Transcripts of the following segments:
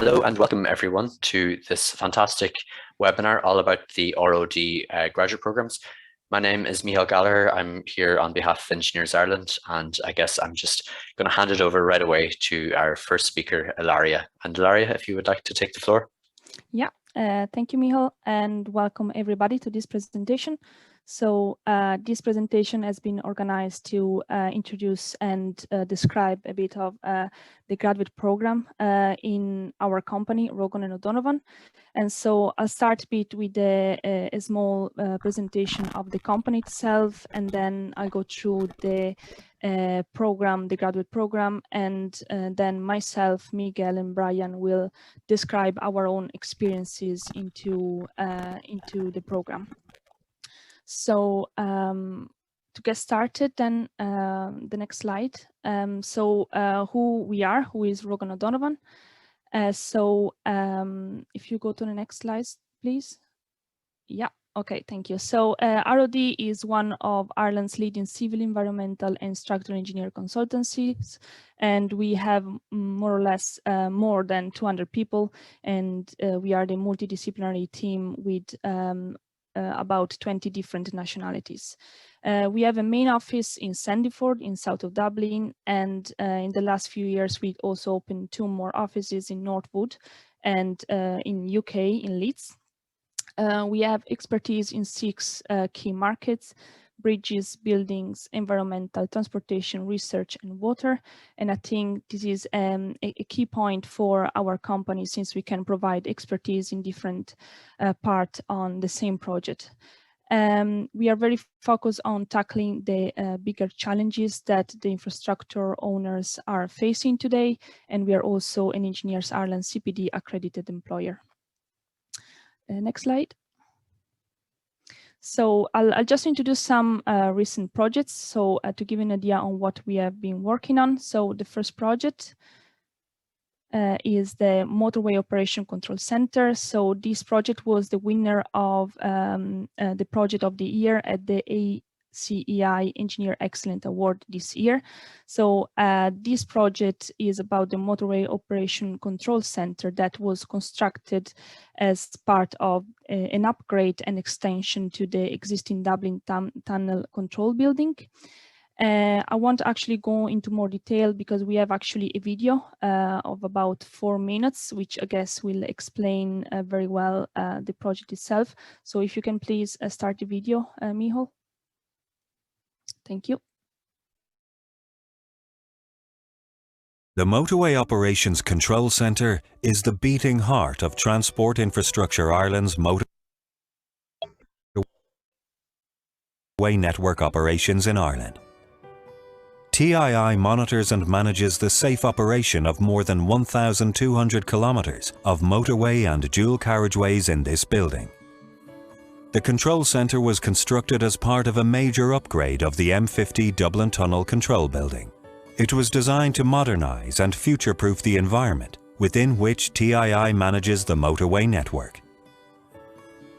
Hello and welcome everyone to this fantastic webinar all about the ROD graduate programs. My name is Michael Gallagher. I'm here on behalf of Engineers Ireland, and I guess I'm just going to hand it over right away to our first speaker, Ilaria. And Ilaria, if you would like to take the floor. Yeah, thank you, Michael, and welcome everybody to this presentation. So this presentation has been organized to introduce and describe a bit of the graduate program in our company, Rogan and O'Donovan. And so I'll start a bit with a small presentation of the company itself, and then I'll go through the program, the graduate program, and then myself, Miguel, and Brian will describe our own experiences into the program. So to get started, then the next slide. Who we are, who is Rogan O'Donovan. If you go to the next slide, please. Yeah, okay, thank you. So ROD is one of Ireland's leading civil, environmental and structural engineer consultancies. And we have more or less more than 200 people. And we are the multidisciplinary team with about 20 different nationalities. We have a main office in Sandyford in south of Dublin, and in the last few years we also opened 2 more offices in Northwood and in UK in Leeds. We have expertise in 6 key markets: bridges, buildings, environmental, transportation, research and water. And I think this is a key point for our company, since we can provide expertise in different parts on the same project. We are very focused on tackling the bigger challenges that the infrastructure owners are facing today, and we are also an Engineers Ireland CPD accredited employer. Next slide. So I'll just introduce some recent projects, so to give you an idea on what we have been working on. So the first project is the Motorway Operation Control Center. So this project was the winner of the Project of the Year at the ACEI Engineer Excellence Award this year. So this project is about the Motorway Operation Control Center that was constructed as part of an upgrade and extension to the existing Dublin Tunnel Control Building. I won't actually go into more detail because we have actually a video of about 4 minutes, which I guess will explain very well the project itself. So if you can please start the video, Michal. Thank you. The Motorway Operations Control Centre is the beating heart of Transport Infrastructure Ireland's motorway network operations in Ireland. TII monitors and manages the safe operation of more than 1,200 kilometres of motorway and dual carriageways in this building. The control centre was constructed as part of a major upgrade of the M50 Dublin Tunnel Control Building. It was designed to modernise and future-proof the environment within which TII manages the motorway network.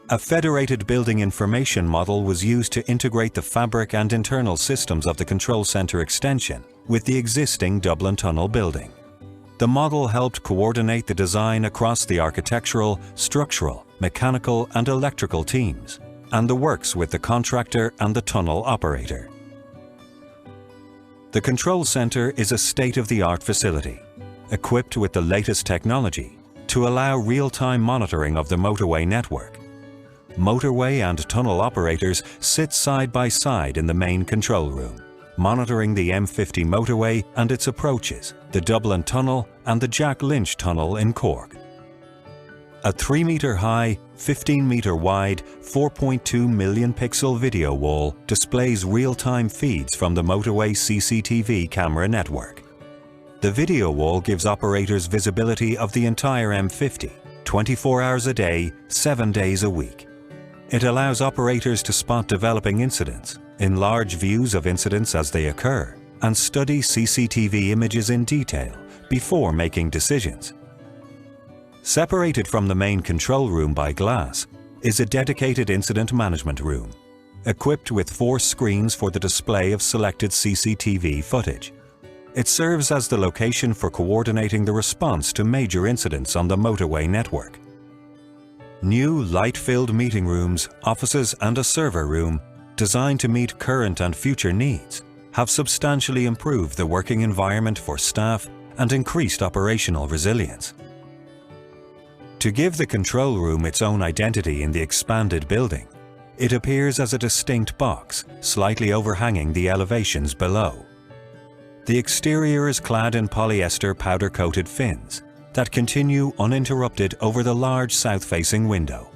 A federated building information model was used to integrate the fabric and internal systems of the control centre extension with the existing Dublin Tunnel building. The model helped coordinate the design across the architectural, structural, mechanical and electrical teams, and the works with the contractor and the tunnel operator. The control centre is a state-of-the-art facility, equipped with the latest technology to allow real-time monitoring of the motorway network. Motorway and tunnel operators sit side by side in the main control room, monitoring the M50 motorway and its approaches, the Dublin Tunnel and the Jack Lynch Tunnel in Cork. A 3-metre high, 15-metre wide, 4.2 million pixel video wall displays real-time feeds from the motorway CCTV camera network. The video wall gives operators visibility of the entire M50, 24 hours a day, 7 days a week. It allows operators to spot developing incidents, enlarge views of incidents as they occur, and study CCTV images in detail before making decisions. Separated from the main control room by glass is a dedicated incident management room, equipped with 4 screens for the display of selected CCTV footage. It serves as the location for coordinating the response to major incidents on the motorway network. New light-filled meeting rooms, offices and a server room, designed to meet current and future needs, have substantially improved the working environment for staff and increased operational resilience. To give the control room its own identity in the expanded building, it appears as a distinct box, slightly overhanging the elevations below. The exterior is clad in polyester powder-coated fins that continue uninterrupted over the large south-facing window.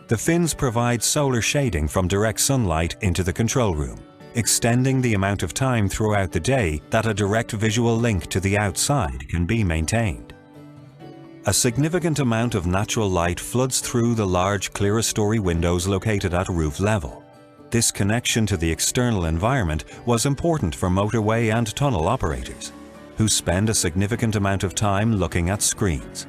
The fins provide solar shading from direct sunlight into the control room, extending the amount of time throughout the day that a direct visual link to the outside can be maintained. A significant amount of natural light floods through the large clerestory windows located at roof level. This connection to the external environment was important for motorway and tunnel operators, who spend a significant amount of time looking at screens.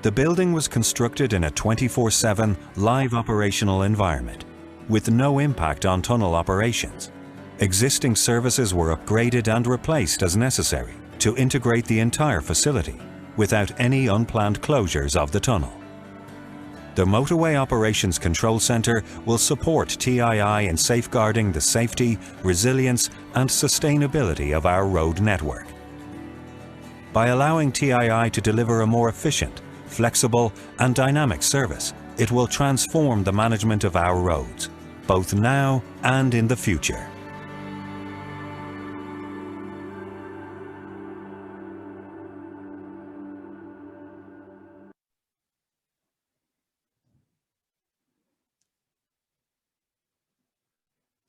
The building was constructed in a 24/7 live operational environment, with no impact on tunnel operations. Existing services were upgraded and replaced as necessary to integrate the entire facility, without any unplanned closures of the tunnel. The Motorway Operations Control Centre will support TII in safeguarding the safety, resilience and sustainability of our road network. By allowing TII to deliver a more efficient, flexible and dynamic service, it will transform the management of our roads, both now and in the future.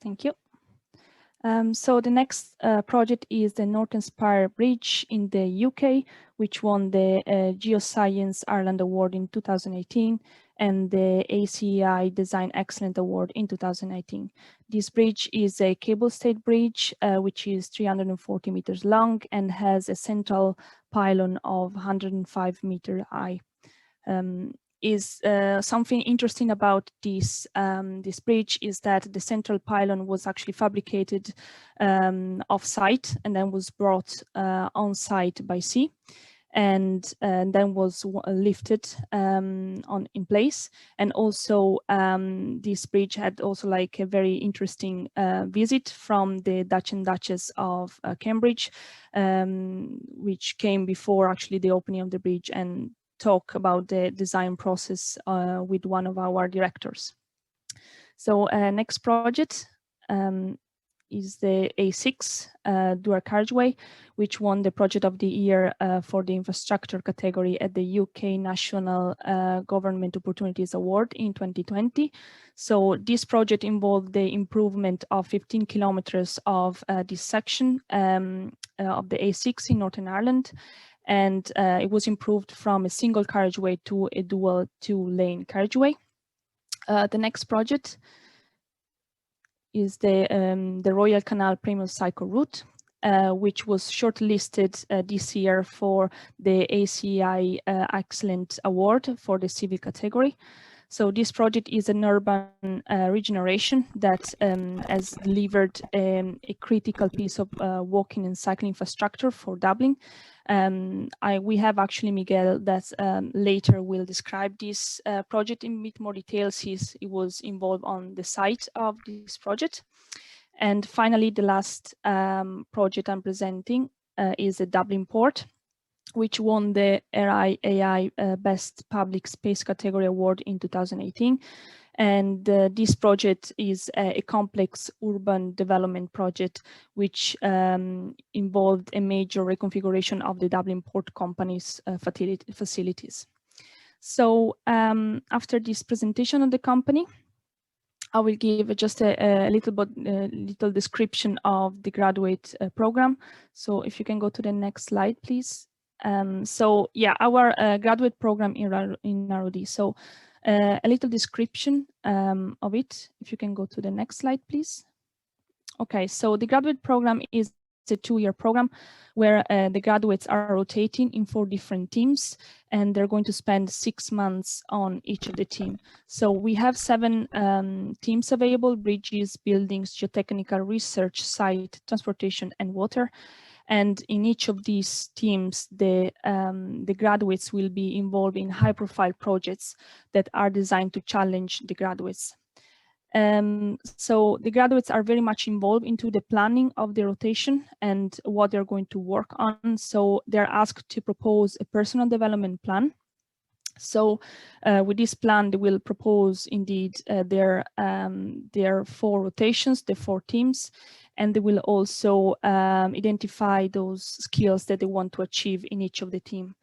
Thank you. So the next project is the Northern Spire Bridge in the UK, which won the Geoscience Ireland Award in 2018 and the ACEI Design Excellence Award in 2019. This bridge is a cable-stayed bridge, which is 340 meters long and has a central pylon of 105 meter high. Something interesting about this bridge is that the central pylon was actually fabricated off-site and then was brought on-site by sea, and then was lifted in place. And also this bridge had also like a very interesting visit from the Duch and Duchess of Cambridge, which came before actually the opening of the bridge and talk about the design process with one of our directors. So next project is the A6 dual carriageway, which won the Project of the Year for the infrastructure category at the UK National Government Opportunities Award in 2020. So this project involved the improvement of 15 kilometers of this section of the A6 in Northern Ireland. And it was improved from a single carriageway to a dual 2-lane carriageway. The next project is the Royal Canal Premium Cycle Route, which was shortlisted this year for the ACEI Excellent Award for the civil category. So this project is an urban regeneration that has delivered a critical piece of walking and cycling infrastructure for Dublin. We have actually Miguel that later will describe this project in a bit more details. He was involved on the site of this project. And finally, the last project I'm presenting is the Dublin Port, which won the RIAI Best Public Space Category Award in 2018. And this project is a complex urban development project which involved a major reconfiguration of the Dublin Port Company's facilities. So after this presentation of the company, I will give just a little description of the graduate program. So if you can go to the next slide, please. So yeah, our graduate program in ROD. So a little description of it. If you can go to the next slide, please. Okay, so the graduate program is a 2-year program where the graduates are rotating in 4 different teams, and they're going to spend 6 months on each of the team. So we have 7 teams available: bridges, buildings, geotechnical, research, site, transportation, and water. And in each of these teams, the graduates will be involved in high-profile projects that are designed to challenge the graduates. So the graduates are very much involved into the planning of the rotation and what they're going to work on. So they're asked to propose a personal development plan. So with this plan, they will propose indeed their 4 rotations, the 4 teams, and they will also identify those skills that they want to achieve in each of the team.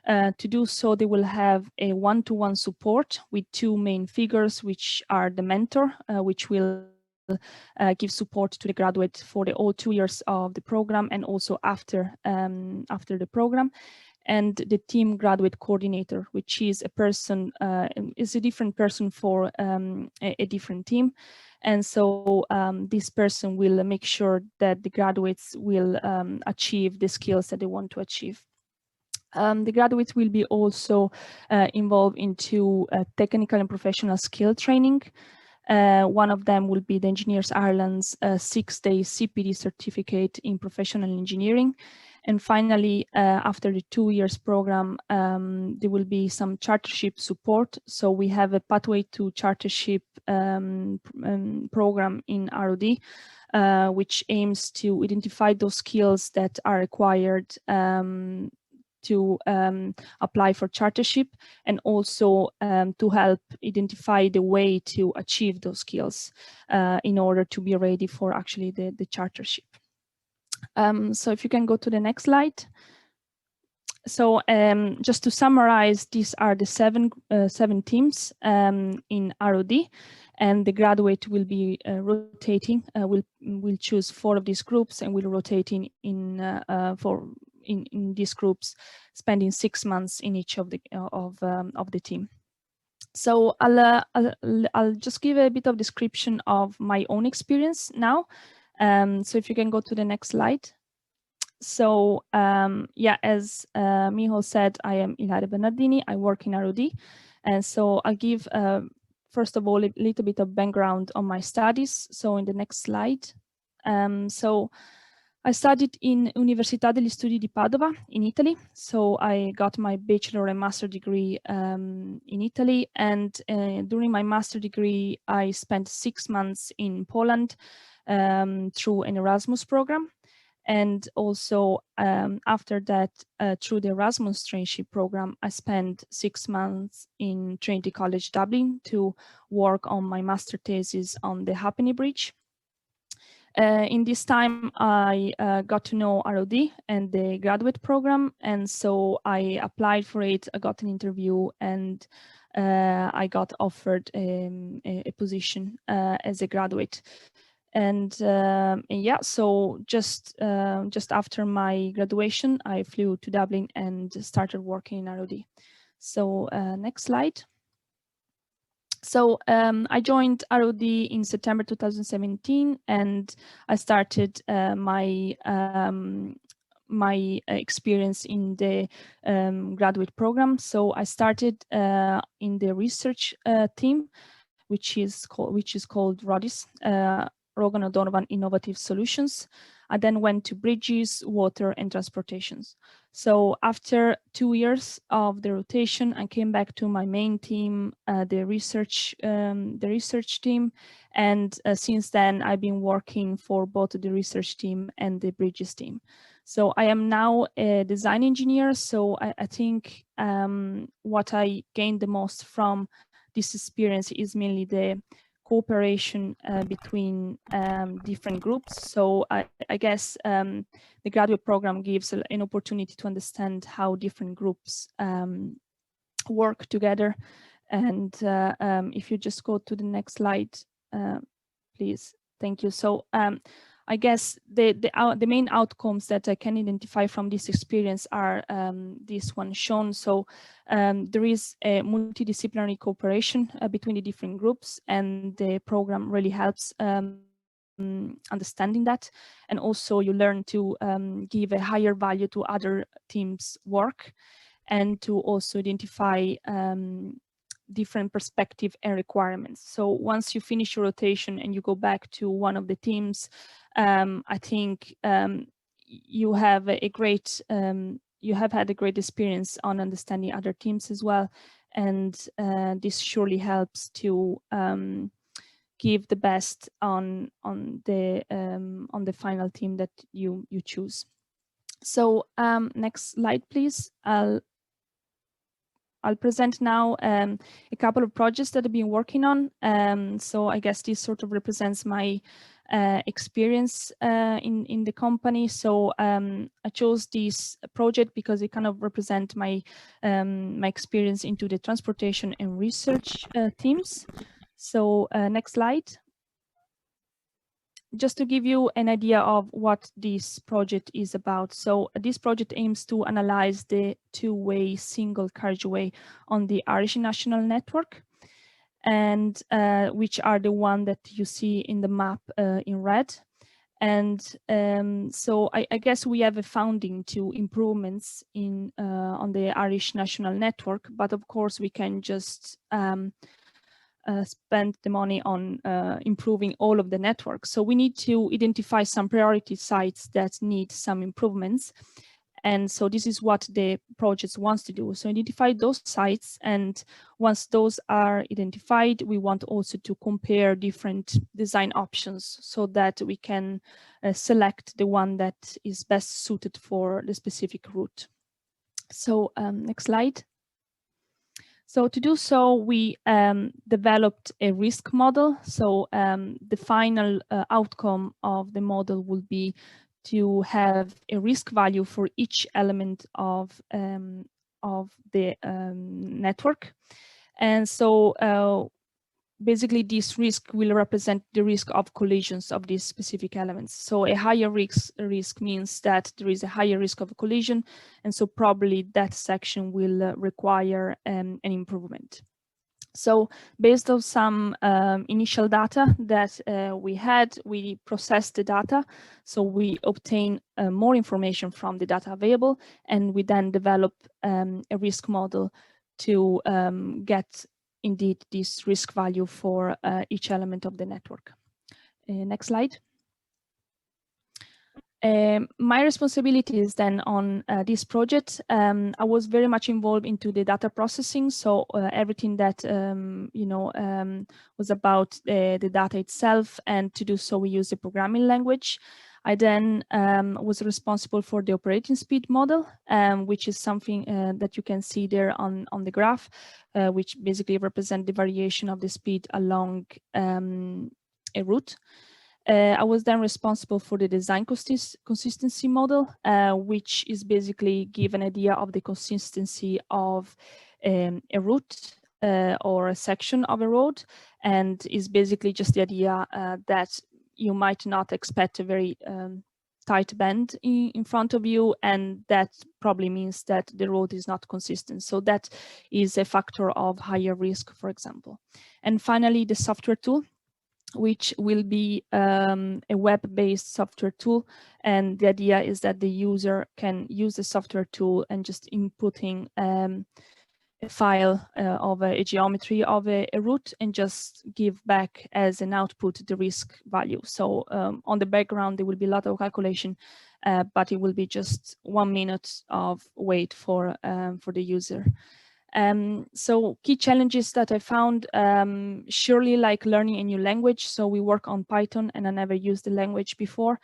To do so, they will have a one-to-one support with 2 main figures, which are the mentor, which will give support to the graduate for the all 2 years of the program and also after the program, and the team graduate coordinator, which is a person, is a different person for a different team. And so this person will make sure that the graduates will achieve the skills that they want to achieve. The graduates will be also involved into technical and professional skill training. One of them will be the Engineers Ireland's 6-day CPD certificate in professional engineering. And finally, after the 2 years program, there will be some chartership support. So we have a pathway to chartership program in ROD, which aims to identify those skills that are required to apply for chartership, and also to help identify the way to achieve those skills in order to be ready for actually the chartership. So if you can go to the next slide. So just to summarize, these are the 7 teams in ROD, and the graduate will be rotating. We'll choose 4 of these groups and we'll rotate in these groups, spending 6 months in each of the team. So I'll just give a bit of description of my own experience now. So if you can go to the next slide. So yeah, as Michal said, I am Ilaria Bernardini. I work in ROD, and so I'll give first of all a little bit of background on my studies. So in the next slide. So I studied in Università degli Studi di Padova in Italy. So I got my bachelor and master degree in Italy. And during my master degree, I spent 6 months in Poland through an Erasmus program. And also after that, through the Erasmus traineeship program, I spent 6 months in Trinity College Dublin to work on my master thesis on the Halfpenny Bridge. In this time, I got to know ROD and the graduate program, and so I applied for it. I got an interview, and I got offered a position as a graduate. And yeah, so just after my graduation, I flew to Dublin and started working in ROD. So next slide. So I joined ROD in September 2017, and I started my experience in the graduate program. So I started in the research team, which is called RODIS, Rogan O'Donovan Innovative Solutions. I then went to bridges, water, and transportations. So after 2 years of the rotation, I came back to my main team, the research team, and since then I've been working for both the research team and the bridges team. So I am now a design engineer. So I think what I gained the most from this experience is mainly the cooperation between different groups. So I guess the graduate program gives an opportunity to understand how different groups work together. And if you just go to the next slide, please. Thank you. So I guess the main outcomes that I can identify from this experience are this one shown. So there is a multidisciplinary cooperation between the different groups, and the program really helps understanding that, and also you learn to give a higher value to other teams' work, and to also identify different perspective and requirements. So once you finish your rotation and you go back to one of the teams, I think you have a great you have had a great experience on understanding other teams as well, and this surely helps to give the best on the final team that you choose. So next slide, please. I'll present now a couple of projects that I've been working on. So I guess this sort of represents my experience in the company. So I chose this project because it kind of represents my my experience into the transportation and research teams. So next slide. Just to give you an idea of what this project is about. So this project aims to analyze the two-way single carriageway on the Irish National Network, and which are the one that you see in the map in red. And so I guess we have a funding to improvements in on the Irish National Network, but of course we can just spend the money on improving all of the networks. So we need to identify some priority sites that need some improvements. And so this is what the project wants to do. So identify those sites, and once those are identified, we want also to compare different design options so that we can select the one that is best suited for the specific route. So next slide. So to do so, we developed a risk model. So the final outcome of the model will be to have a risk value for each element of the network. And so basically this risk will represent the risk of collisions of these specific elements. So a higher risk means that there is a higher risk of a collision, and so probably that section will require an improvement. So based on some initial data that we processed the data, so we obtain more information from the data available, and we then develop a risk model to get indeed this risk value for each element of the network. Next slide. My responsibilities then on this project, I was very much involved into the data processing. So everything that, was about the data itself, and to do so we use the programming language. I then was responsible for the operating speed model, which is something that you can see there on the graph, which basically represent the variation of the speed along a route. I was then responsible for the design consistency model, which is basically give an idea of the consistency of a route or a section of a road, and is basically just the idea that you might not expect a very tight bend in front of you, and that probably means that the road is not consistent. So that is a factor of higher risk, for example. And finally, the software tool, which will be a web-based software tool. And the idea is that the user can use the software tool and just inputting a file of a geometry of a route, and just give back as an output the risk value. So on the background, there will be a lot of calculation, but it will be just 1 minute of wait for the user. So key challenges that I found, surely like learning a new language. So we work on Python, and I never used the language before.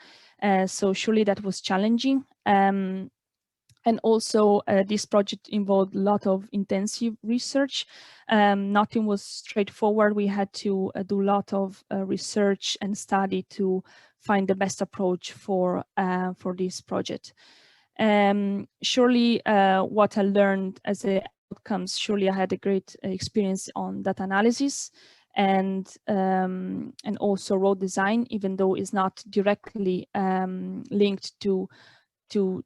So surely that was challenging. And also this project involved a lot of intensive research. Nothing was straightforward. We had to do a lot of research and study to find the best approach for this project. Surely what I learned as a outcomes, surely I had a great experience on data analysis and also road design, even though it's not directly linked to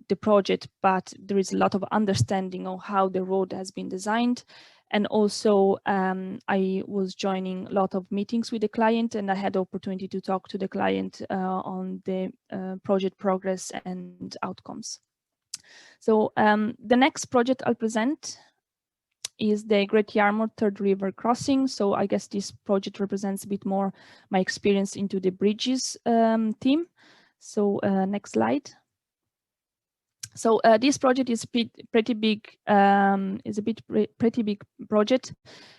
the project, but there is a lot of understanding of how the road has been designed. And also I was joining a lot of meetings with the client, and I had the opportunity to talk to the client on the project progress and outcomes. So the next project I'll present is the Great Yarmouth Third River Crossing. So I guess this project represents a bit more my experience into the bridges theme. So next slide. So this project is pretty big, pretty big project,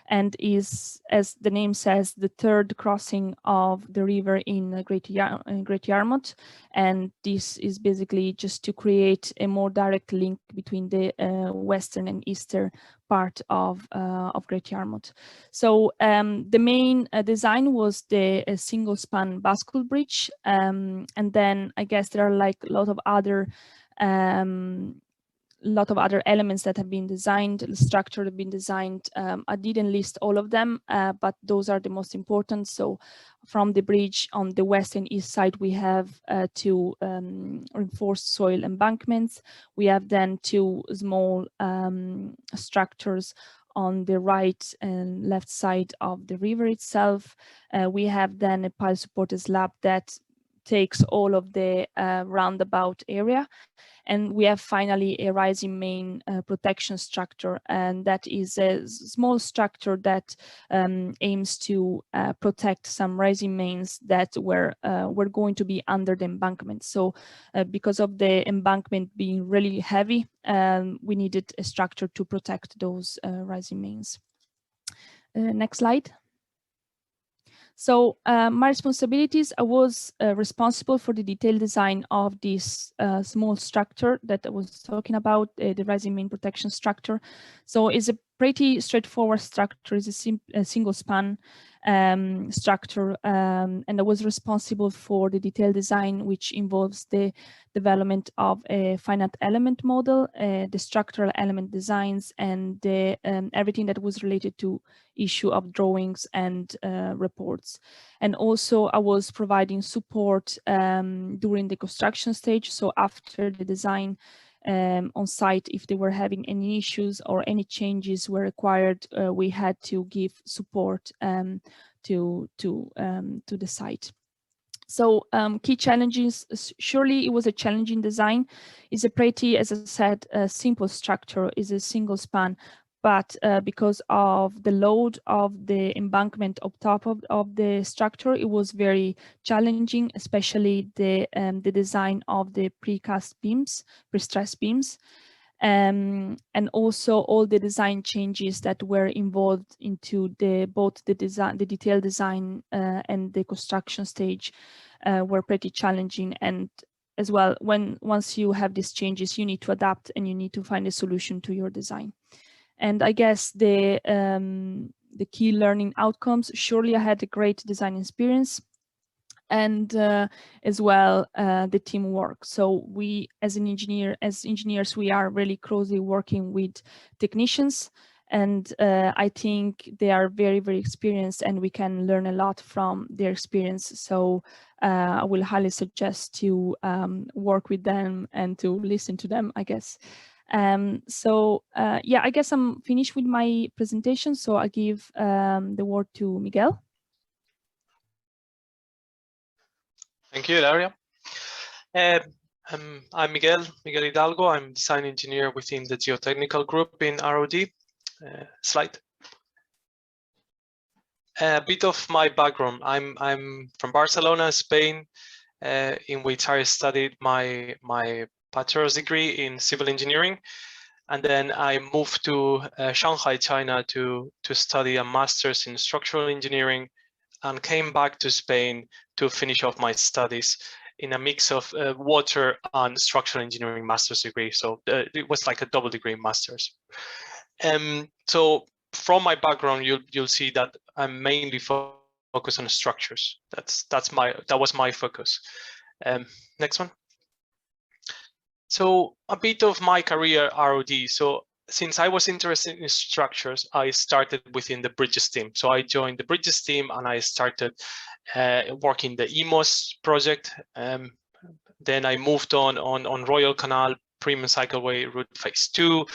and is, as the name says, the third crossing of the river in Great Yarmouth. And this is basically just to create a more direct link between the western and eastern part of Great Yarmouth. So the main design was the single span bascule bridge, and then I guess there are like a lot of other elements that have been designed, the structure have been designed. I didn't list all of them, but those are the most important. So from the bridge on the west and east side, we have two reinforced soil embankments. We have then two small structures on the right and left side of the river itself. We have then a pile supported slab that takes all of the roundabout area. And we have finally a rising main protection structure, and that is a small structure that aims to protect some rising mains that were going to be under the embankment. So because of the embankment being really heavy, we needed a structure to protect those rising mains. Next slide. So my responsibilities, I was responsible for the detailed design of this small structure that I was talking about, the rising main protection structure. So it's a pretty straightforward structure. It's a single span structure, and I was responsible for the detailed design, which involves the development of a finite element model, the structural element designs, and the, everything that was related to issue of drawings and reports. And also I was providing support during the construction stage. So after the design on site, if they were having any issues or any changes were required, we had to give support to the site. So key challenges, surely it was a challenging design. It's a pretty, as I said, simple structure, is a single span, but because of the load of the embankment up top of the structure, it was very challenging, especially the design of the precast beams, pre-stressed beams. And also all the design changes that were involved into both the design, the detailed design and the construction stage were pretty challenging. And as well, once you have these changes, you need to adapt and you need to find a solution to your design. And I guess the key learning outcomes, surely I had a great design experience, and as well the teamwork. So we, as engineers, we are really closely working with technicians, and I think they are very, very experienced, and we can learn a lot from their experience. So I will highly suggest to work with them and to listen to them, I guess. So yeah, I guess I'm finished with my presentation. So I give the word to Miguel. Thank you, Ilaria. I'm Miguel Hidalgo. I'm design engineer within the Geotechnical group in ROD. Slide. A bit of my background. I'm from Barcelona, Spain, in which I studied my bachelor's degree in civil engineering, and then I moved to Shanghai, China, to study a master's in structural engineering, and came back to Spain to finish off my studies in a mix of water and structural engineering master's degree. So it was like a double degree master's. So from my background, you'll see that I'm mainly focused on structures. That was my focus. Next one. So a bit of my career ROD. So since I was interested in structures, I started within the bridges team. So I joined the bridges team and I started working the EMOS project. Then I moved on Royal Canal Premium Cycleway Route Phase 2.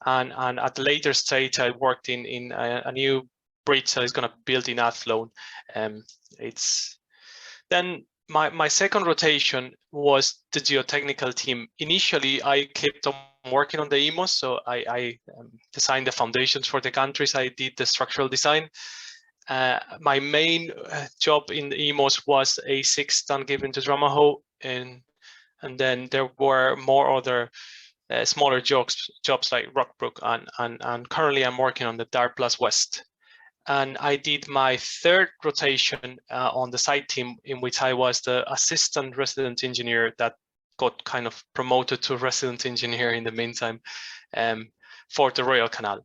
and at a later stage, I worked in a new bridge that is going to build in Athlone. It's then my second rotation was the geotechnical team. Initially, I kept on working on the EMOS, so I designed the foundations for the countries. I did the structural design. My main job in the EMOS was A6 done given to Dramahoe, and then there were more other smaller jobs like Rockbrook, and currently I'm working on the Dart Plus West. And I did my third rotation on the site team, in which I was the assistant resident engineer that got kind of promoted to resident engineer in the meantime for the Royal Canal.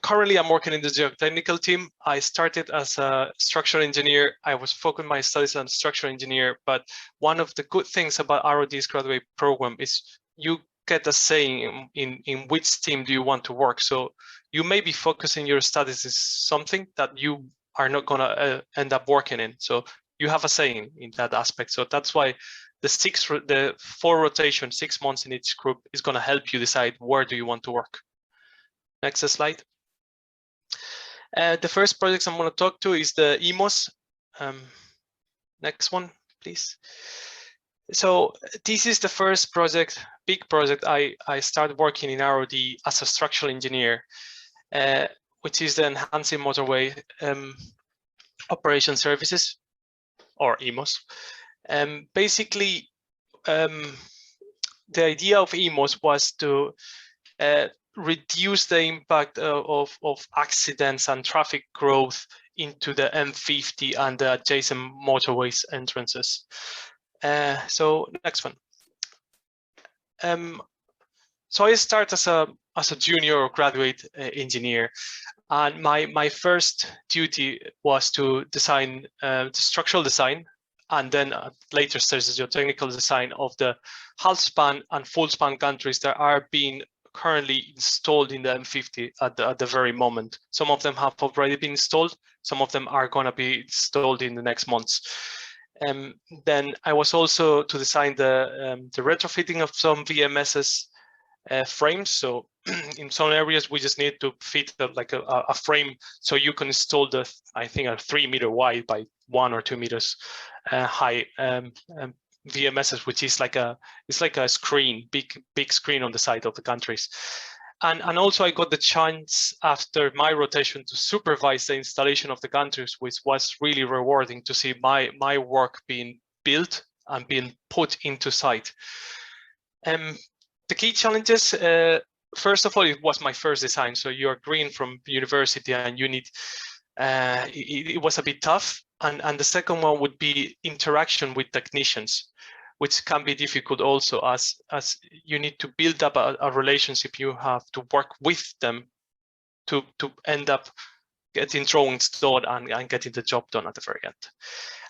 Currently, I'm working in the geotechnical team. I started as a structural engineer. I was focusing my studies on structural engineer, but one of the good things about ROD's graduate program is you get a saying in which team do you want to work. So you may be focusing your studies is something that you are not gonna end up working in. So you have a saying in that aspect. So that's why the 4 rotations, 6 months in each group is gonna help you decide where do you want to work. Next slide. The first project I'm going to talk to is the EMOS. Next one, please. So this is the first project, big project. I started working in ROD as a structural engineer, which is the Enhancing Motorway Operation Services, or EMOS. Basically, the idea of EMOS was to reduce the impact of accidents and traffic growth into the M50 and the adjacent motorways entrances. So next one. So I start as a junior or graduate engineer, and my first duty was to design the structural design, and then later stage the geotechnical design of the half span and full span countries that are being currently installed in the M50 at the very moment. Some of them have already been installed. Some of them are going to be installed in the next months. Then I was also to design the retrofitting of some VMS's frames. So in some areas, we just need to fit like a frame so you can install the, I think, a 3 meter wide by 1 or 2 meters high VMSs, which is like a screen, big screen on the side of the countries. And also I got the chance after my rotation to supervise the installation of the countries, which was really rewarding to see my work being built and being put into site. The key challenges, first of all, it was my first design. So you're green from university and you need, it was a bit tough. And the second one would be interaction with technicians, which can be difficult also as you need to build up a relationship. You have to work with them to end up getting drawings done and getting the job done at the very end.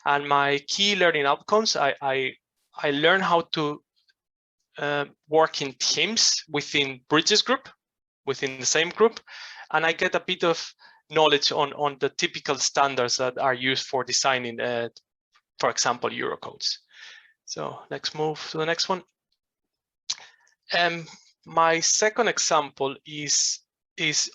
And my key learning outcomes, I learned how to work in teams within Bridges group, within the same group, and I get a bit of knowledge on the typical standards that are used for designing, for example, Eurocodes. So let's move to the next one. My second example is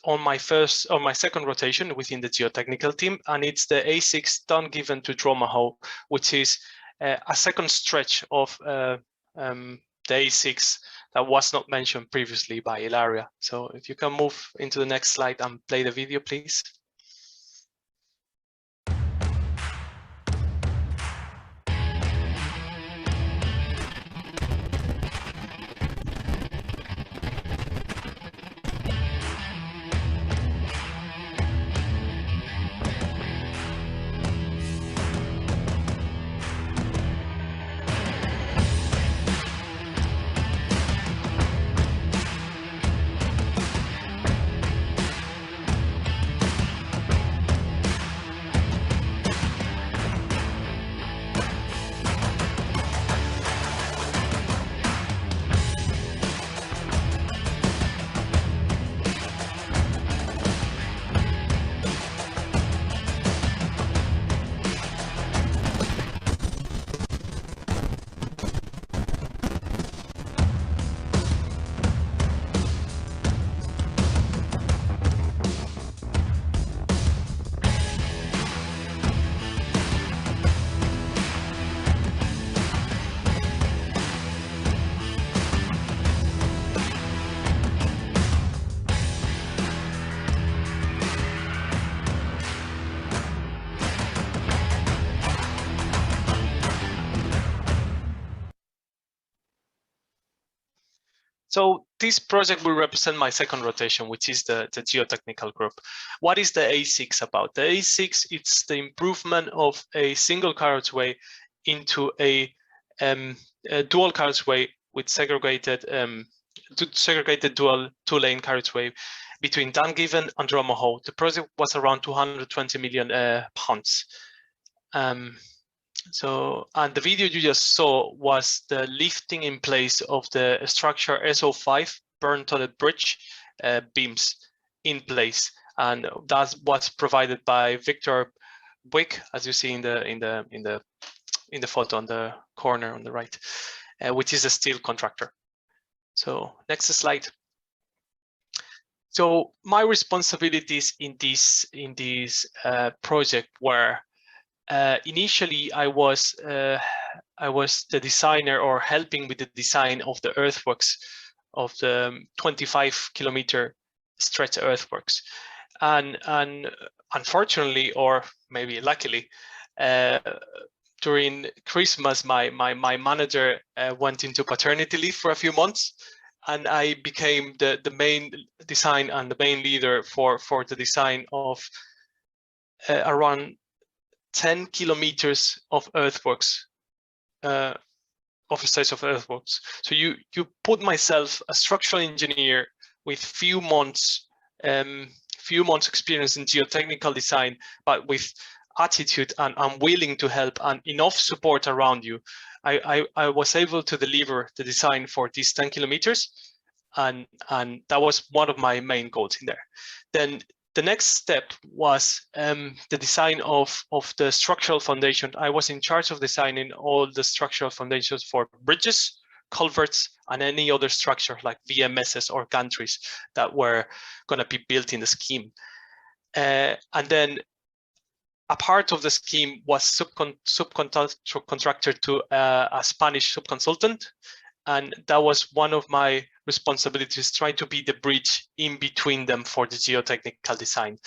on my second rotation within the geotechnical team, and it's the A6 done given to Dramahoe, which is a second stretch of the A6 that was not mentioned previously by Ilaria. So if you can move into the next slide and play the video, please. So this project will represent my second rotation, which is the geotechnical group. What is the A6 about? The A6, it's the improvement of a single carriageway into a dual carriageway with segregated dual two-lane carriageway between Dungiven and Dromahoe. The project was around 220 million pounds. And the video you just saw was the lifting in place of the structure SO5 burn tunnel bridge beams in place, and that was provided by Victor Wick, as you see in the photo on the corner on the right, which is a steel contractor. So next slide. So my responsibilities in this project were, initially I was the designer, or helping with the design of the earthworks of the 25-kilometer stretch earthworks, and unfortunately, or maybe luckily, during Christmas my manager went into paternity leave for a few months, and I became the main design and the main leader for the design of around 10 kilometers of earthworks, of a stage of earthworks. So you put myself, a structural engineer with few months experience in geotechnical design, but with attitude and I'm willing to help and enough support around you. I was able to deliver the design for these 10 kilometers, and that was one of my main goals in there. Then the next step was the design of the structural foundation. I was in charge of designing all the structural foundations for bridges, culverts, and any other structure like VMSs or gantries that were going to be built in the scheme. And then a part of the scheme was subcontracted to a Spanish subconsultant, and that was one of my responsibilities, trying to be the bridge in between them for the geotechnical design.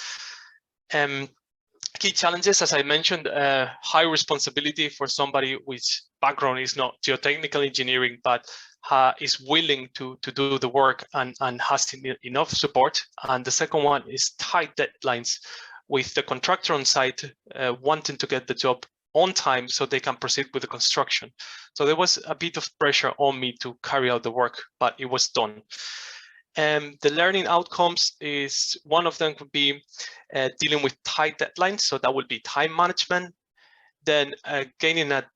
Key challenges, as I mentioned, high responsibility for somebody which background is not geotechnical engineering, but is willing to do the work and has enough support. And the second one is tight deadlines, with the contractor on site wanting to get the job on time so they can proceed with the construction. So there was a bit of pressure on me to carry out the work, but it was done. The learning outcomes is, one of them could be dealing with tight deadlines. So that would be time management. Then gaining a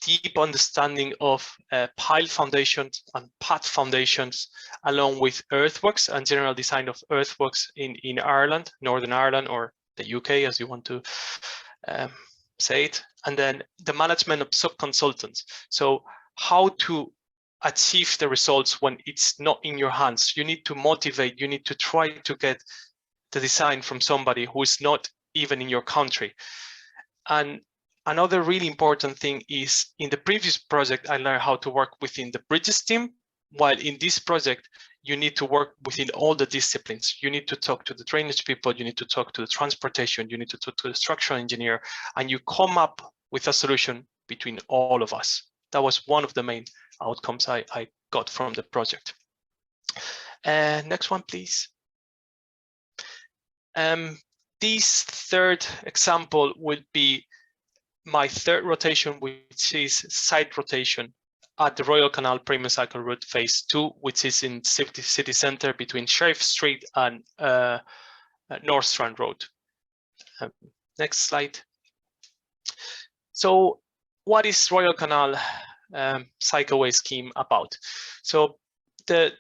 deep understanding of pile foundations and pad foundations, along with earthworks and general design of earthworks in Ireland, Northern Ireland, or the UK, as you want to say it. And then the management of subconsultants. So how to achieve the results when it's not in your hands. You need to motivate, you need to try to get the design from somebody who is not even in your country. And another really important thing is, in the previous project, I learned how to work within the bridges team, while in this project, you need to work within all the disciplines. You need to talk to the drainage people, you need to talk to the transportation, you need to talk to the structural engineer, and you come up with a solution between all of us. That was one of the main outcomes I got from the project. Next one, please. This third example will be my third rotation, which is site rotation at the Royal Canal Premium Cycle Route Phase 2, which is in city centre between Sheriff Street and North Strand Road. Next slide. So what is Royal Canal Cycleway Scheme about? So the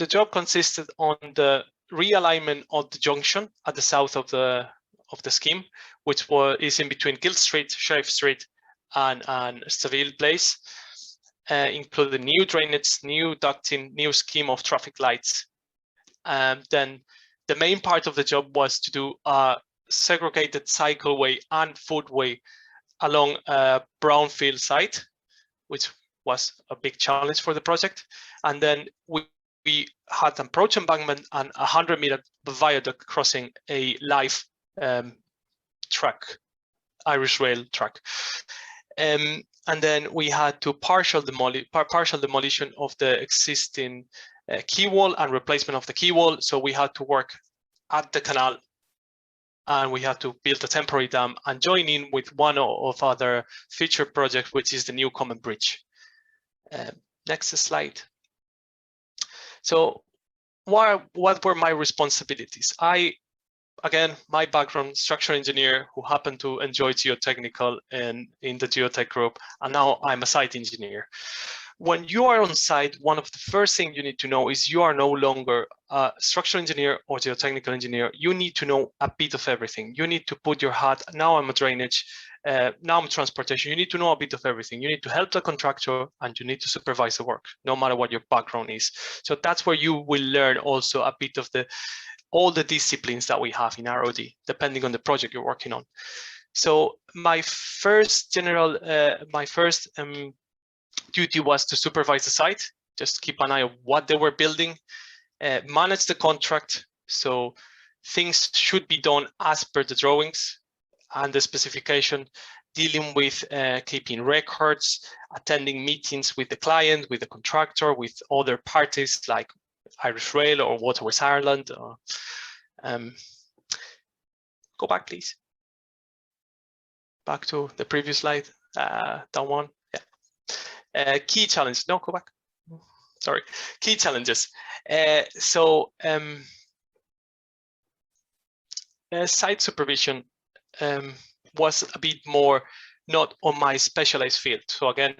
job consisted on the realignment of the junction at the south of the scheme, which is in between Guild Street, Sheriff Street, and Seville Place, including new drainage, new ducting, new scheme of traffic lights. Then the main part of the job was to do a segregated cycleway and footway along a brownfield site, which was a big challenge for the project. And then we had an approach embankment and a 100-meter viaduct crossing a live track, Irish rail track. And then we had to partial demolition of the existing quay wall and replacement of the quay wall. So we had to work at the canal, and we had to build a temporary dam and join in with one of other future projects, which is the new common bridge. Next slide. So what were my responsibilities? Again, my background, structural engineer who happened to enjoy geotechnical and in the geotech group, and now I'm a site engineer. When you are on site, one of the first things you need to know is you are no longer a structural engineer or geotechnical engineer. You need to know a bit of everything. You need to put your hat, now I'm a drainage, now I'm transportation. You need to know a bit of everything. You need to help the contractor and you need to supervise the work, no matter what your background is. So that's where you will learn also a bit of all the disciplines that we have in ROD, depending on the project you're working on. So my first duty was to supervise the site, just keep an eye on what they were building, manage the contract. So things should be done as per the drawings and the specification, dealing with keeping records, attending meetings with the client, with the contractor, with other parties like Irish Rail or Waterways Ireland. Go back, please. Back to the previous slide, that one. Yeah. Key challenge. No, go back. Sorry. Key challenges. Site supervision was a bit more not on my specialized field. So again,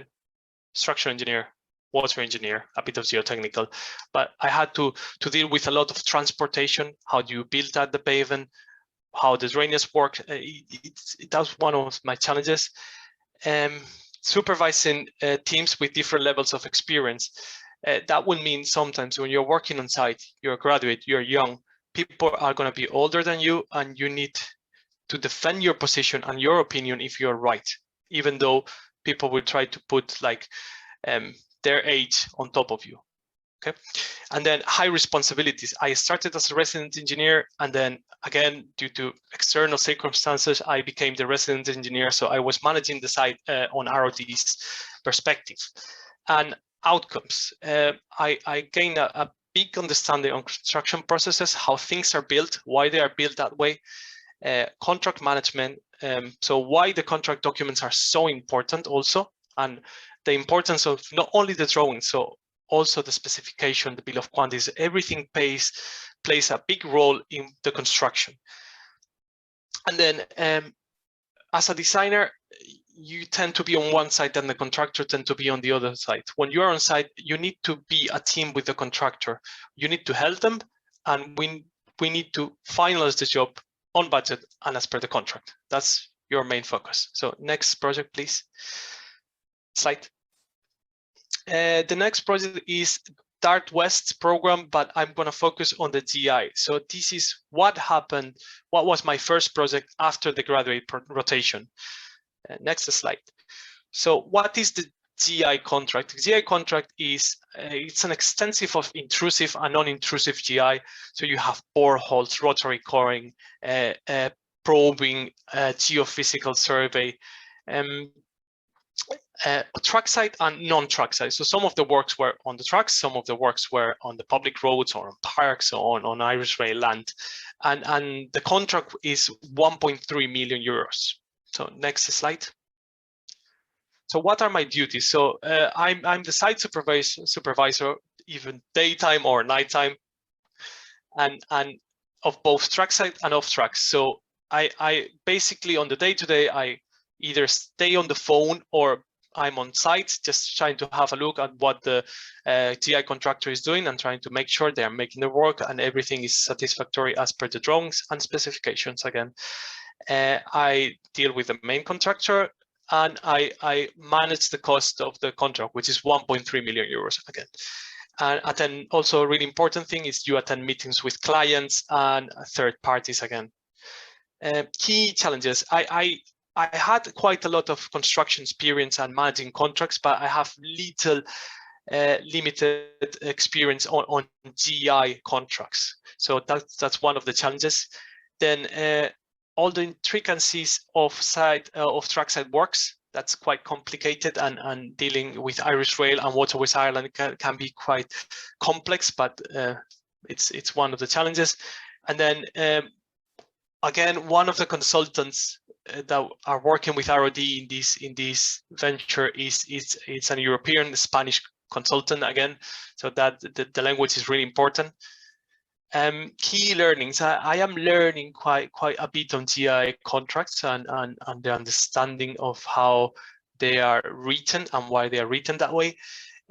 structural engineer, water engineer, a bit of geotechnical, but I had to deal with a lot of transportation. How do you build at the pavement? How the drainage work? That was one of my challenges. Supervising teams with different levels of experience. That will mean sometimes when you're working on site, you're a graduate, you're young, people are going to be older than you, and you need to defend your position and your opinion if you're right, even though people will try to put like their age on top of you. Okay, and then high responsibilities. I started as a resident engineer, and then again, due to external circumstances, I became the resident engineer. So I was managing the site on ROD's perspective and outcomes. I gained a big understanding on construction processes, how things are built, why they are built that way, contract management. So why the contract documents are so important also, and the importance of not only the drawing, so also the specification, the bill of quantities, everything plays a big role in the construction. And then as a designer, you tend to be on one side and the contractor tend to be on the other side. When you're on site, you need to be a team with the contractor. You need to help them, and we need to finalize the job on budget and as per the contract. That's your main focus. So next project, please. Slide. The next project is Dart West program, but I'm going to focus on the GI. So this is what happened, what was my first project after the graduate rotation. Next slide. So what is the GI contract? The GI contract is it's an extensive of intrusive and non-intrusive GI. So you have boreholes, rotary coring, probing, geophysical survey, trackside and non-trackside. So some of the works were on the tracks, some of the works were on the public roads or on parks or on Irish Rail land. And the contract is 1.3 million euros. So next slide. So what are my duties? So I'm the site supervisor, even daytime or nighttime, and of both trackside and off tracks. So I basically on the day-to-day, I either stay on the phone or I'm on site, just trying to have a look at what the GI contractor is doing and trying to make sure they are making the work and everything is satisfactory as per the drawings and specifications. Again, I deal with the main contractor and I manage the cost of the contract, which is 1.3 million euros again. And then also a really important thing is you attend meetings with clients and third parties again. Key challenges. I had quite a lot of construction experience and managing contracts, but I have limited experience on GI contracts. So that's one of the challenges. Then all the intricacies of trackside works. that's quite complicated, and dealing with Irish Rail and Waterways Ireland can be quite complex, but it's one of the challenges. And then again, one of the consultants that are working with ROD in this venture it's an European Spanish consultant again, so that the language is really important. Key learnings. I am learning quite a bit on GI contracts and the understanding of how they are written and why they are written that way.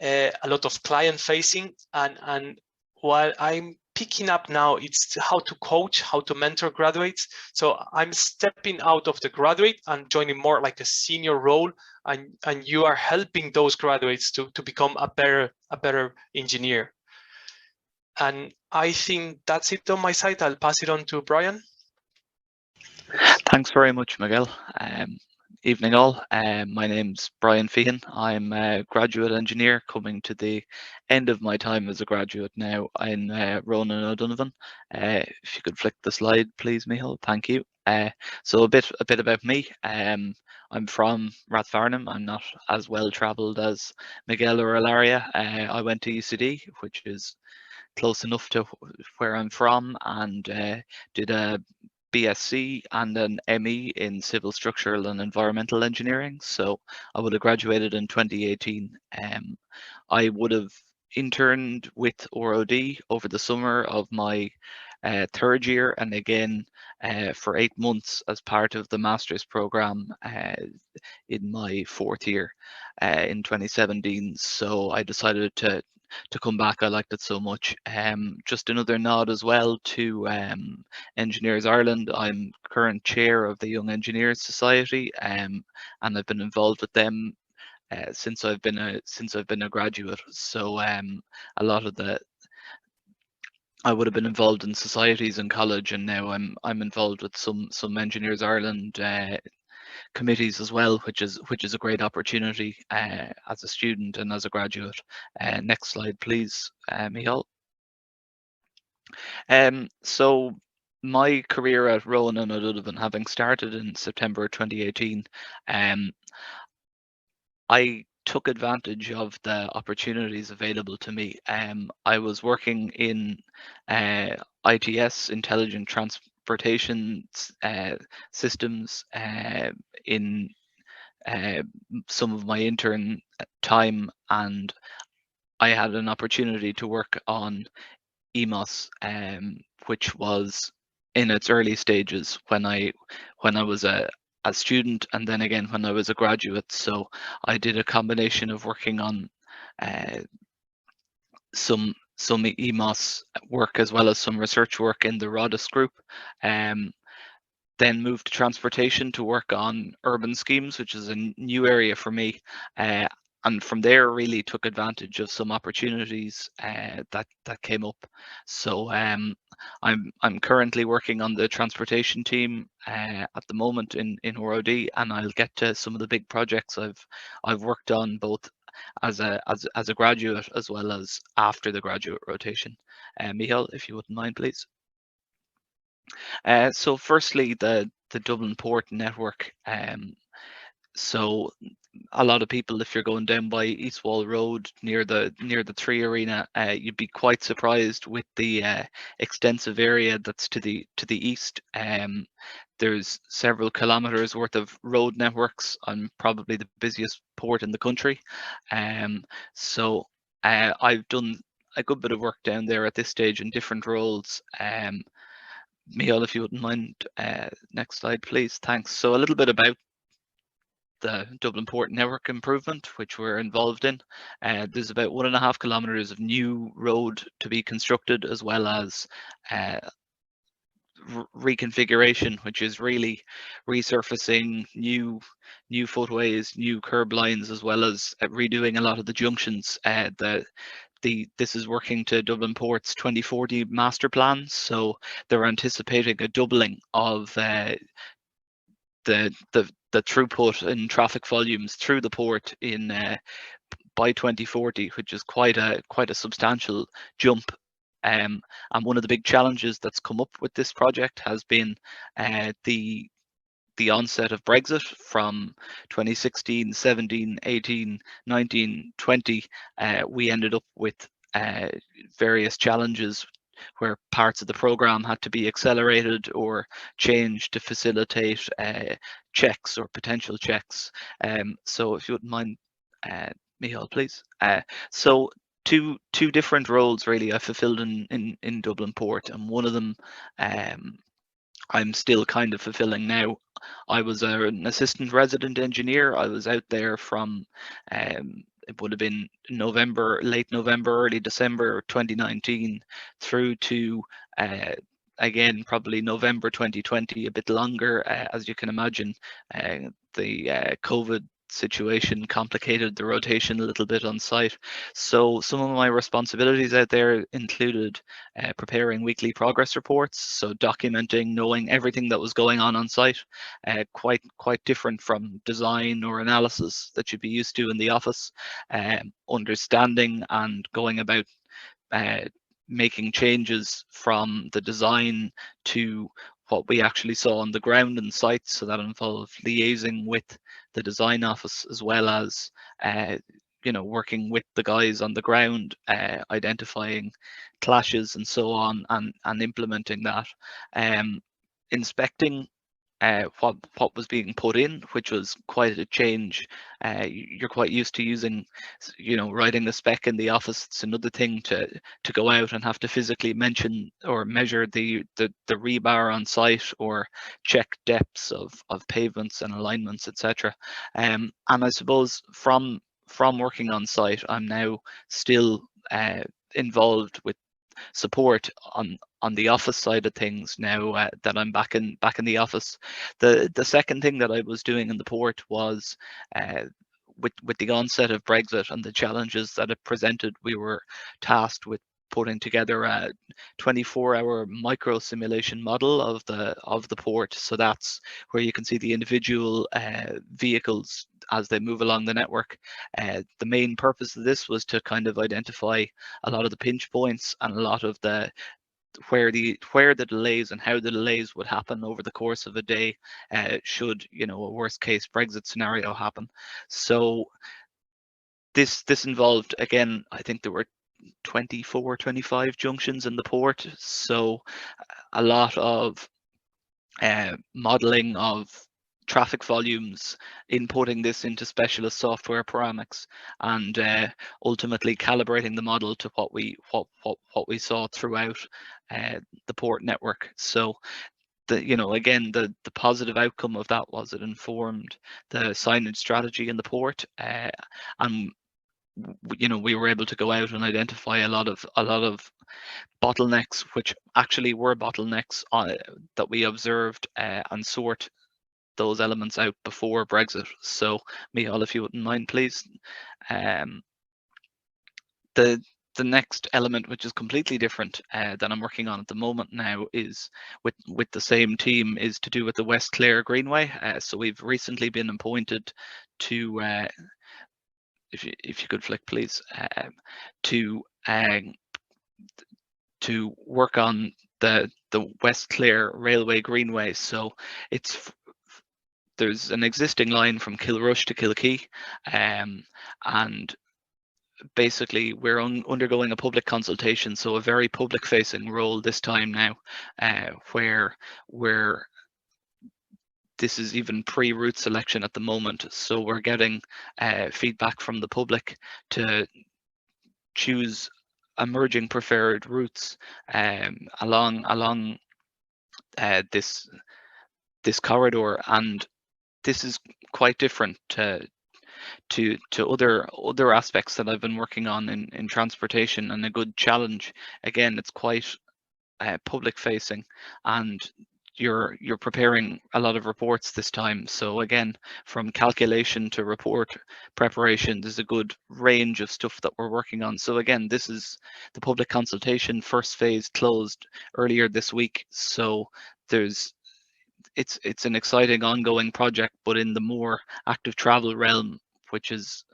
A lot of client facing, and while I'm picking up now, it's how to coach, how to mentor graduates. So I'm stepping out of the graduate and joining more like a senior role, and you are helping those graduates to become a better engineer. And I think that's it on my side. I'll pass it on to Brian. Thanks very much, Miguel. Evening all. My name's Brian Feehan. I'm a graduate engineer coming to the end of my time as a graduate now in Ronan O'Donovan. If you could flick the slide, please, Michal. Thank you. So a bit about me. I'm from Rathfarnham. I'm not as well travelled as Miguel or Ilaria. I went to UCD, which is close enough to where I'm from, and did a BSc and an ME in Civil Structural and Environmental Engineering. So I would have graduated in 2018. I would have interned with ROD over the summer of my third year, and again for 8 months as part of the master's program in my fourth year in 2017. So I decided to come back. I liked it so much. Just another nod as well to Engineers Ireland. I'm current chair of the Young Engineers Society, and I've been involved with them since I've been a graduate. So a lot of I would have been involved in societies in college, and now I'm involved with some Engineers Ireland committees as well, which is a great opportunity as a student and as a graduate. Next slide, please, Michal. So my career at Ronan O'Donovan, having started in September 2018, I took advantage of the opportunities available to me. I was working in ITS, Intelligent Transportation Systems, in some of my intern time, and I had an opportunity to work on EMOS, which was in its early stages when I was a student, and then again when I was a graduate. So I did a combination of working on some EMOS work as well as some research work in the RODIS group. Then moved to transportation to work on urban schemes, which is a new area for me. And from there really took advantage of some opportunities that came up. So I'm currently working on the transportation team at the moment in ROD, and I'll get to some of the big projects I've worked on both as a graduate as well as after the graduate rotation. Michal, if you wouldn't mind, please. So firstly, the Dublin Port network. So a lot of people, if you're going down by East Wall Road near the 3 Arena, you'd be quite surprised with the extensive area that's to the east. There's several kilometers worth of road networks on probably the busiest port in the country. So I've done a good bit of work down there at this stage in different roles. Michal, if you wouldn't mind, next slide, please. Thanks. So a little bit about the Dublin Port network improvement, which we're involved in. There's about 1.5 kilometers of new road to be constructed, as well as reconfiguration, which is really resurfacing new footways, new curb lines, as well as redoing a lot of the junctions. This is working to Dublin Port's 2040 master plan, so they're anticipating a doubling of the throughput in traffic volumes through the port in by 2040, which is quite a substantial jump. And one of the big challenges that's come up with this project has been the the onset of Brexit from 2016, 17, 18, 19, 20, we ended up with various challenges where parts of the program had to be accelerated or changed to facilitate checks or potential checks. So if you wouldn't mind, Michal, please. So two different roles really I fulfilled in Dublin Port, and one of them I'm still kind of fulfilling now. I was an assistant resident engineer. I was out there from it would have been November, late November, early December 2019 through to again probably November 2020, a bit longer. As you can imagine, the COVID situation complicated the rotation a little bit on site. So some of my responsibilities out there included preparing weekly progress reports, so documenting, knowing everything that was going on site, quite different from design or analysis that you'd be used to in the office. Understanding and going about making changes from the design to what we actually saw on the ground and sites. So that involved liaising with the design office as well as working with the guys on the ground, identifying clashes and so on, and implementing that. Inspecting what was being put in, which was quite a change. You're quite used to using, writing the spec in the office. It's another thing to go out and have to physically mention or measure the rebar on site or check depths of pavements and alignments, etc. And I suppose from working on site, I'm now still involved with support on the office side of things now that I'm back in the office. The second thing that I was doing in the port was with the onset of Brexit and the challenges that it presented, we were tasked with putting together a 24-hour micro simulation model of the port. So that's where you can see the individual vehicles as they move along the network. The main purpose of this was to kind of identify a lot of the pinch points and a lot of the where the delays and how the delays would happen over the course of a day should a worst case Brexit scenario happen. So this involved, again, I think there were 25 junctions in the port, so a lot of modeling of traffic volumes, inputting this into specialist software parameters, and ultimately calibrating the model to what we saw throughout the port network. So again, the positive outcome of that was it informed the signage strategy in the port, and we were able to go out and identify a lot of bottlenecks, which actually were bottlenecks that we observed, and sort those elements out before Brexit. So Michal, if you wouldn't mind, please. The next element, which is completely different that I'm working on at the moment now, is with the same team, is to do with the West Clare Greenway. So we've recently been appointed to if you could flick, please, to work on the West Clare Railway Greenway. So there's an existing line from Kilrush to Kilkee, and basically we're undergoing a public consultation, so a very public facing role this time now, where this is even pre-route selection at the moment. So we're getting feedback from the public to choose emerging preferred routes along this corridor, and this is quite different to other aspects that I've been working on in transportation, and a good challenge. Again, it's quite public facing, and you're preparing a lot of reports this time. So again, from calculation to report preparation, there's a good range of stuff that we're working on. So again, this is the public consultation. First phase closed earlier this week. So it's an exciting ongoing project, but in the more active travel realm, which is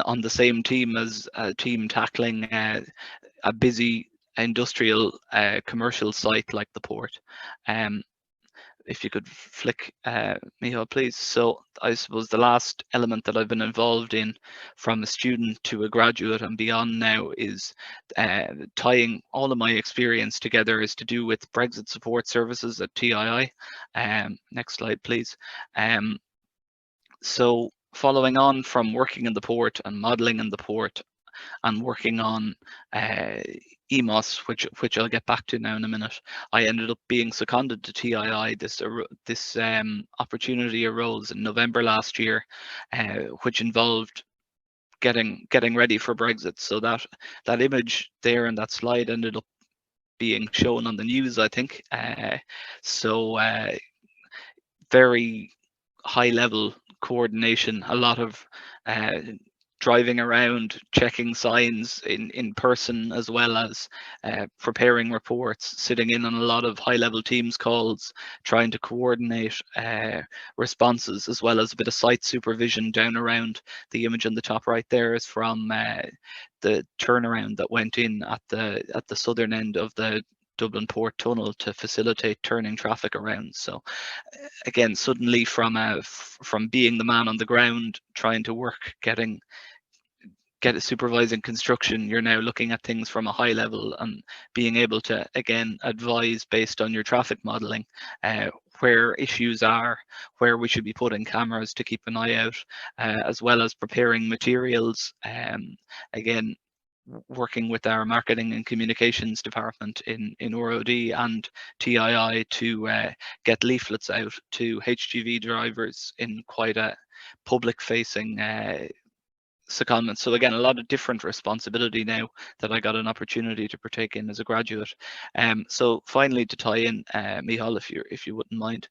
on the same team as a team tackling a busy industrial commercial site like the port. if you could flick, Michal, please. So I suppose the last element that I've been involved in from a student to a graduate and beyond now is tying all of my experience together is to do with Brexit support services at TII. Next slide, please. So following on from working in the port and modelling in the port and working on EMOS, which I'll get back to now in a minute, I ended up being seconded to TII. This opportunity arose in November last year, which involved getting ready for Brexit. So that image there in that slide ended up being shown on the news, I think. Very high level coordination, a lot of driving around, checking signs in person, as well as preparing reports, sitting in on a lot of high level Teams calls, trying to coordinate responses, as well as a bit of site supervision down around. The image on the top right there is from the turnaround that went in at the southern end of the Dublin Port Tunnel to facilitate turning traffic around. So again, suddenly from being the man on the ground trying to work, supervising construction, you're now looking at things from a high level and being able to again advise based on your traffic modeling where issues are, where we should be putting cameras to keep an eye out, as well as preparing materials. Again, working with our marketing and communications department in ROD and TII to get leaflets out to HGV drivers in quite a public facing secondment. So again, a lot of different responsibility now that I got an opportunity to partake in as a graduate. So finally, to tie in, Michal, if you wouldn't mind,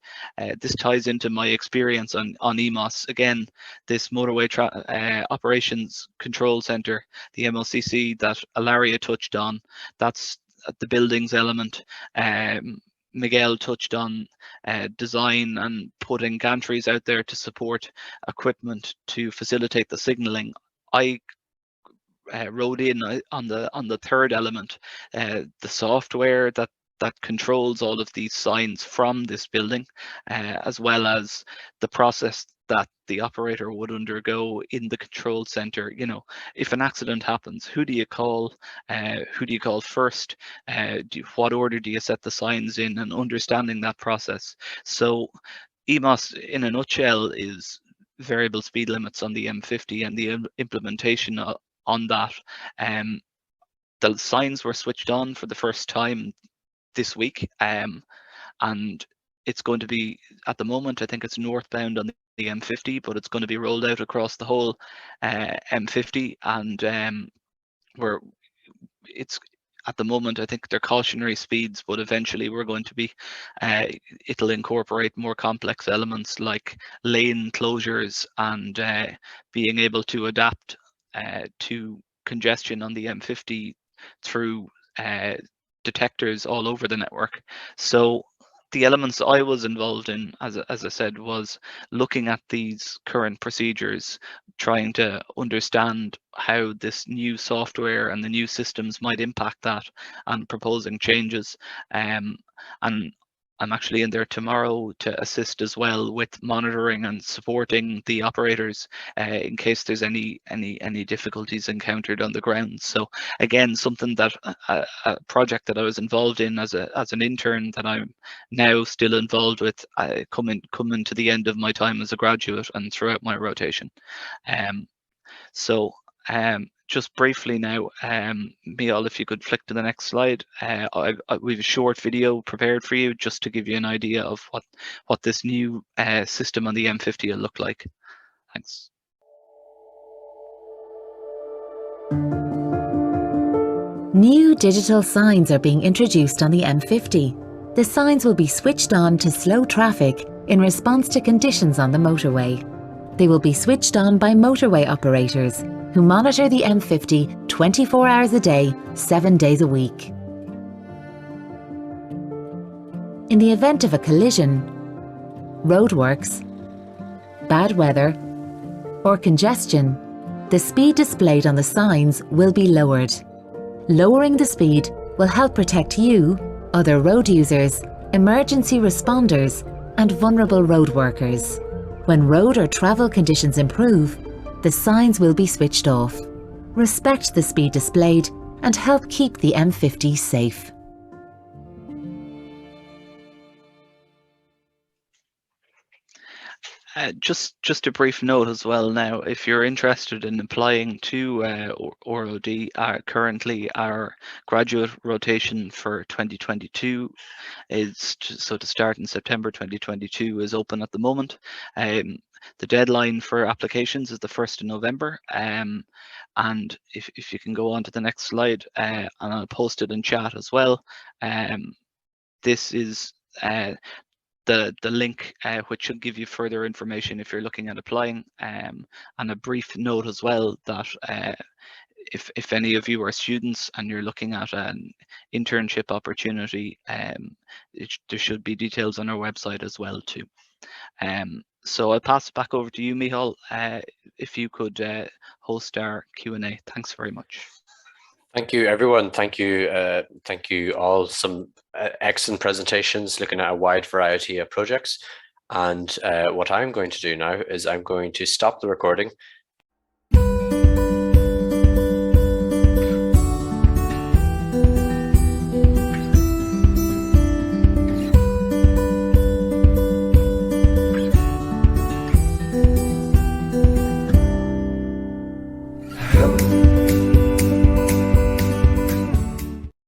this ties into my experience on EMOS. Again, this motorway operations control center, the MOCC that Ilaria touched on, that's the buildings element. Miguel touched on design and putting gantries out there to support equipment to facilitate the signaling. I wrote in on the third element, the software that controls all of these signs from this building, as well as the process that the operator would undergo in the control center. You know, if an accident happens, who do you call? Who do you call first? What order do you set the signs in, and understanding that process. So EMOS in a nutshell is variable speed limits on the M50 and the implementation on that. The signs were switched on for the first time this week, and it's going to be, at the moment, I think it's northbound on the M50, but it's going to be rolled out across the whole M50, and it's at the moment, I think they're cautionary speeds, but eventually we're going to be, it'll incorporate more complex elements like lane closures and being able to adapt to congestion on the M50 through detectors all over the network. So the elements I was involved in, as I said, was looking at these current procedures, trying to understand how this new software and the new systems might impact that, and proposing changes. And I'm actually in there tomorrow to assist as well with monitoring and supporting the operators in case there's any difficulties encountered on the ground. So again, something that a project that I was involved in as an intern that I'm now still involved with, coming to the end of my time as a graduate and throughout my rotation. Just briefly now, Michal, if you could flick to the next slide. We have a short video prepared for you just to give you an idea of what this new system on the M50 will look like. Thanks. New digital signs are being introduced on the M50. The signs will be switched on to slow traffic in response to conditions on the motorway. They will be switched on by motorway operators who monitor the M50 24 hours a day, 7 days a week. In the event of a collision, roadworks, bad weather, or congestion, the speed displayed on the signs will be lowered. Lowering the speed will help protect you, other road users, emergency responders, and vulnerable road workers. When road or travel conditions improve, the signs will be switched off. Respect the speed displayed and help keep the M50 safe. Just a brief note as well now, if you're interested in applying to ROD, currently our graduate rotation for 2022 is, so to start in September 2022, is open at the moment. The deadline for applications is the 1st of November. And if you can go on to the next slide, and I'll post it in chat as well. This is the link which should give you further information if you're looking at applying, and a brief note as well that if any of you are students and you're looking at an internship opportunity, there should be details on our website as well too. So I'll pass it back over to you, Michal, if you could host our Q&A. Thanks very much. Thank you, everyone. Thank you all. Some excellent presentations looking at a wide variety of projects. And what I'm going to do now is I'm going to stop the recording